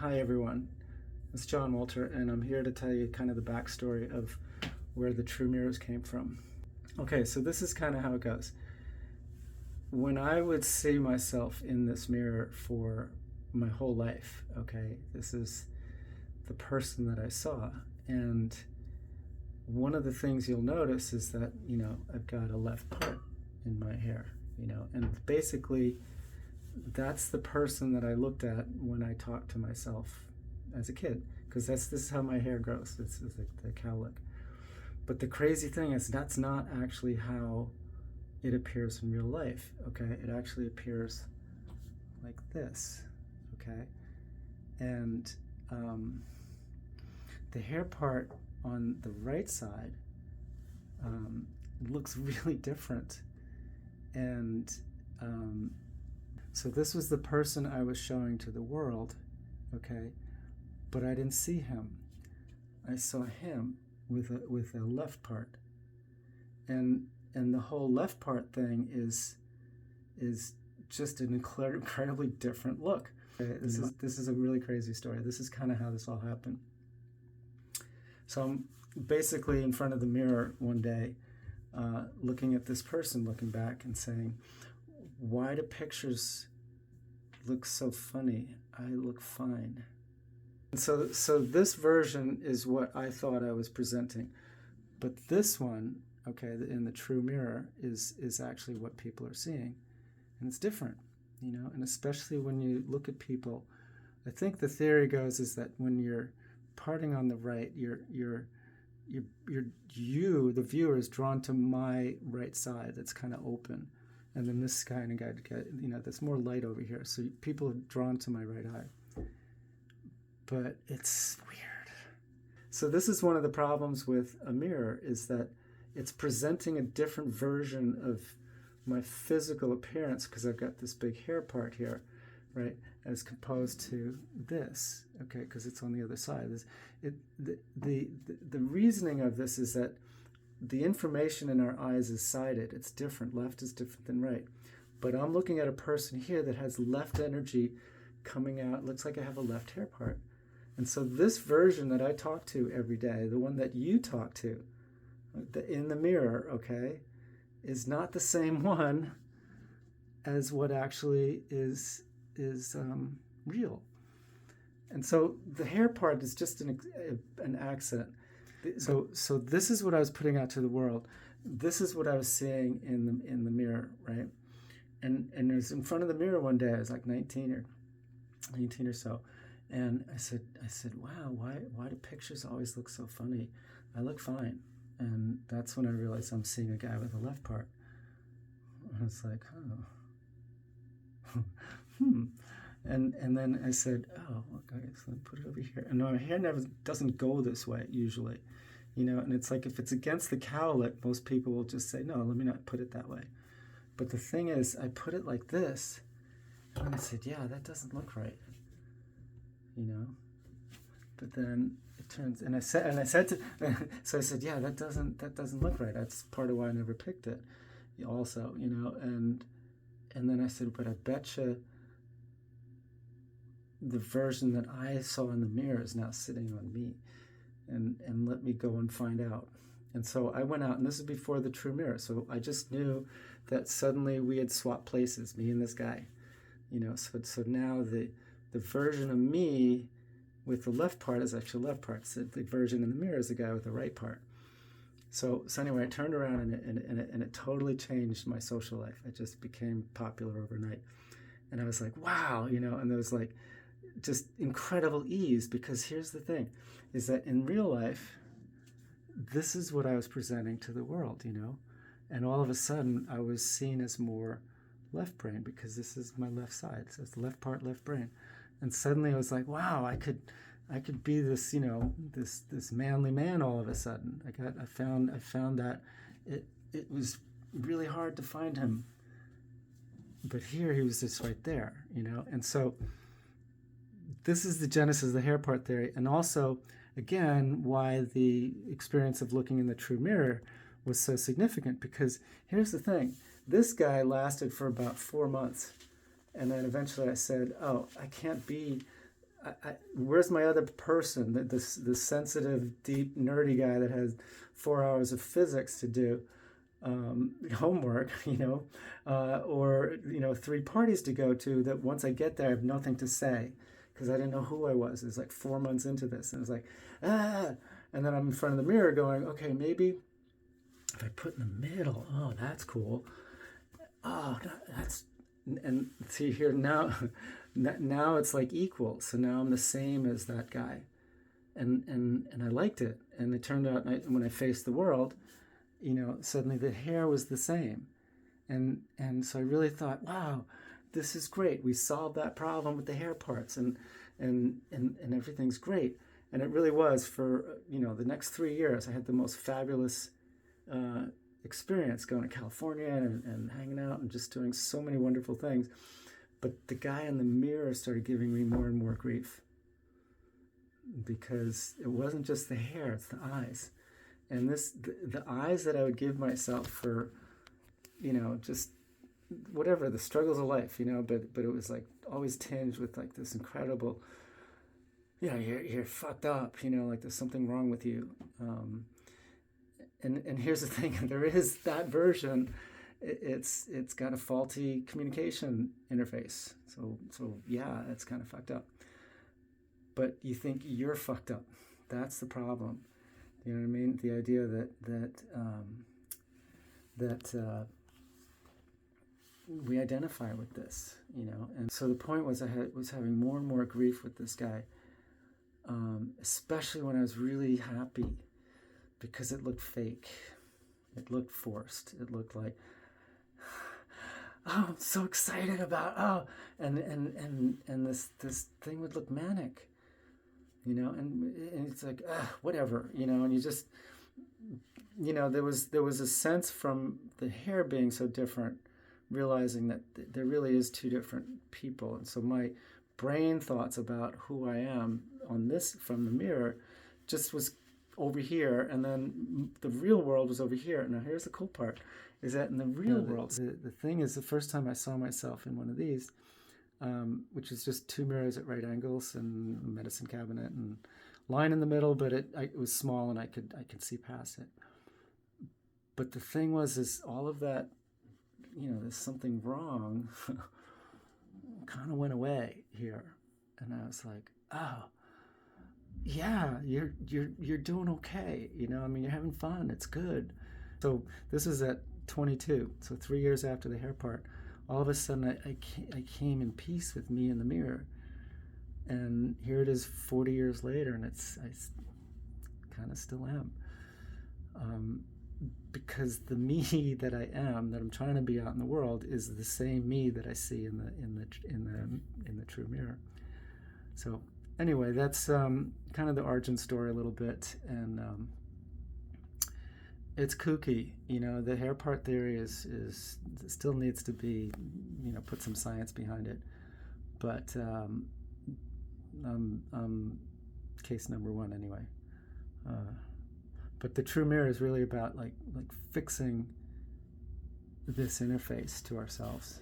Hi everyone, it's J.Walter, and I'm here to tell you kind of the backstory of where the true mirrors came from. Okay, so this is kind of how it goes. When I would see myself in this mirror for my whole life, okay, this is the person that I saw, and one of the things you'll notice is that, I've got a left part in my hair, and basically that's the person that I looked at when I talked to myself as a kid, because this is how my hair grows. This is the cowlick. But the crazy thing is that's not actually how it appears in real life. Okay, it actually appears like this. Okay, and the hair part on the right side looks really different, and so this was the person I was showing to the world, okay, but I didn't see him. I saw him with a left part, and the whole left part thing is just an incredibly different look. Okay, this is a really crazy story. This is kind of how this all happened. So I'm basically in front of the mirror one day, looking at this person, looking back and saying, why do pictures look so funny? I look fine. And so this version is what I thought I was presenting. But this one, okay, in the true mirror, is actually what people are seeing. And it's different, and especially when you look at people, I think the theory goes is that when you're parting on the right, the viewer is drawn to my right side that's kind of open. And then this kind of guy, there's more light over here. So people are drawn to my right eye. But it's weird. So this is one of the problems with a mirror, is that it's presenting a different version of my physical appearance, because I've got this big hair part here, right, as opposed to this, okay, because it's on the other side. The reasoning of this is that the information in our eyes is sided. It's different. Left is different than right. But I'm looking at a person here that has left energy coming out. It looks like I have a left hair part. And so this version that I talk to every day, the one that you talk to in the mirror, okay, is not the same one as what actually is real. And so the hair part is just an accident. So this is what I was putting out to the world. This is what I was seeing in the mirror, right? And it was in front of the mirror one day. I was like 19 or so, and I said, wow, why do pictures always look so funny? I look fine. And that's when I realized I'm seeing a guy with a left part. I was like, oh, And then I said, oh, okay, so let me put it over here. And my hair doesn't go this way usually, and it's like if it's against the cowlick, most people will just say, no, let me not put it that way. But the thing is, I put it like this, and I said, yeah, that doesn't look right, But then it turns, and I said, so I said, yeah, that doesn't look right. That's part of why I never picked it, also, and then I said, but I betcha the version that I saw in the mirror is now sitting on me, and let me go and find out. And so I went out, and this is before the true mirror, so I just knew that suddenly we had swapped places, me and this guy, so now the version of me with the left part is actually left part. So the version in the mirror is the guy with the right part. So anyway, I turned around, and it totally changed my social life. I just became popular overnight. And I was like, wow, and there was like just incredible ease, because here's the thing, is that in real life, this is what I was presenting to the world, and all of a sudden I was seen as more left brain, because this is my left side. So it's left part, left brain. And suddenly I was like, wow, I could be this, this manly man all of a sudden. I found that it was really hard to find him. But here he was just right there, And so this is the genesis of the hair part theory. And also, again, why the experience of looking in the true mirror was so significant. Because here's the thing. This guy lasted for about 4 months. And then eventually I said, oh, where's my other person? This sensitive, deep, nerdy guy that has 4 hours of physics to do, homework, or 3 parties to go to. That once I get there, I have nothing to say because I didn't know who I was. It's like 4 months into this, and it's like and then I'm in front of the mirror going, okay, maybe if I put in the middle, oh, that's cool. Oh, that's, and see here now, now it's like equal. So now I'm the same as that guy, and I liked it. And it turned out when I faced the world, suddenly the hair was the same, and so I really thought, wow, this is great. We solved that problem with the hair parts, and everything's great. And it really was for the next 3 years. I had the most fabulous experience going to California and hanging out and just doing so many wonderful things. But the guy in the mirror started giving me more and more grief, because it wasn't just the hair, it's the eyes. And the eyes that I would give myself for, just whatever, the struggles of life, but it was like always tinged with like this incredible, you're fucked up, like there's something wrong with you. And here's the thing, there is that version. It's got a faulty communication interface. So yeah, it's kind of fucked up. But you think you're fucked up. That's the problem. You know what I mean? The idea that we identify with this, And so the point was I was having more and more grief with this guy, especially when I was really happy, because it looked fake. It looked forced. It looked like, oh, I'm so excited about, and this thing would look manic, and it's like, whatever, and you just, there was a sense from the hair being so different, realizing that there really is 2 different people. And so my brain thoughts about who I am on this from the mirror just was over here, and then the real world was over here. Now here's the cool part, is that in the real world, the thing is, the first time I saw myself in one of these, which is just 2 mirrors at right angles and a medicine cabinet and line in the middle, but it was small and I could see past it. But the thing was, is all of that, there's something wrong, kind of went away here, and I was like, oh, yeah, you're doing okay, you're having fun, it's good. So this is at 22, so 3 years after the hair part. All of a sudden I came in peace with me in the mirror, and here it is 40 years later, and I kind of still am, because the me that I am, that I'm trying to be out in the world, is the same me that I see in the true mirror. So anyway, that's kind of the origin story a little bit, and it's kooky. The hair part theory is still needs to be, put some science behind it, but case number 1 anyway. But the true mirror is really about like fixing this interface to ourselves.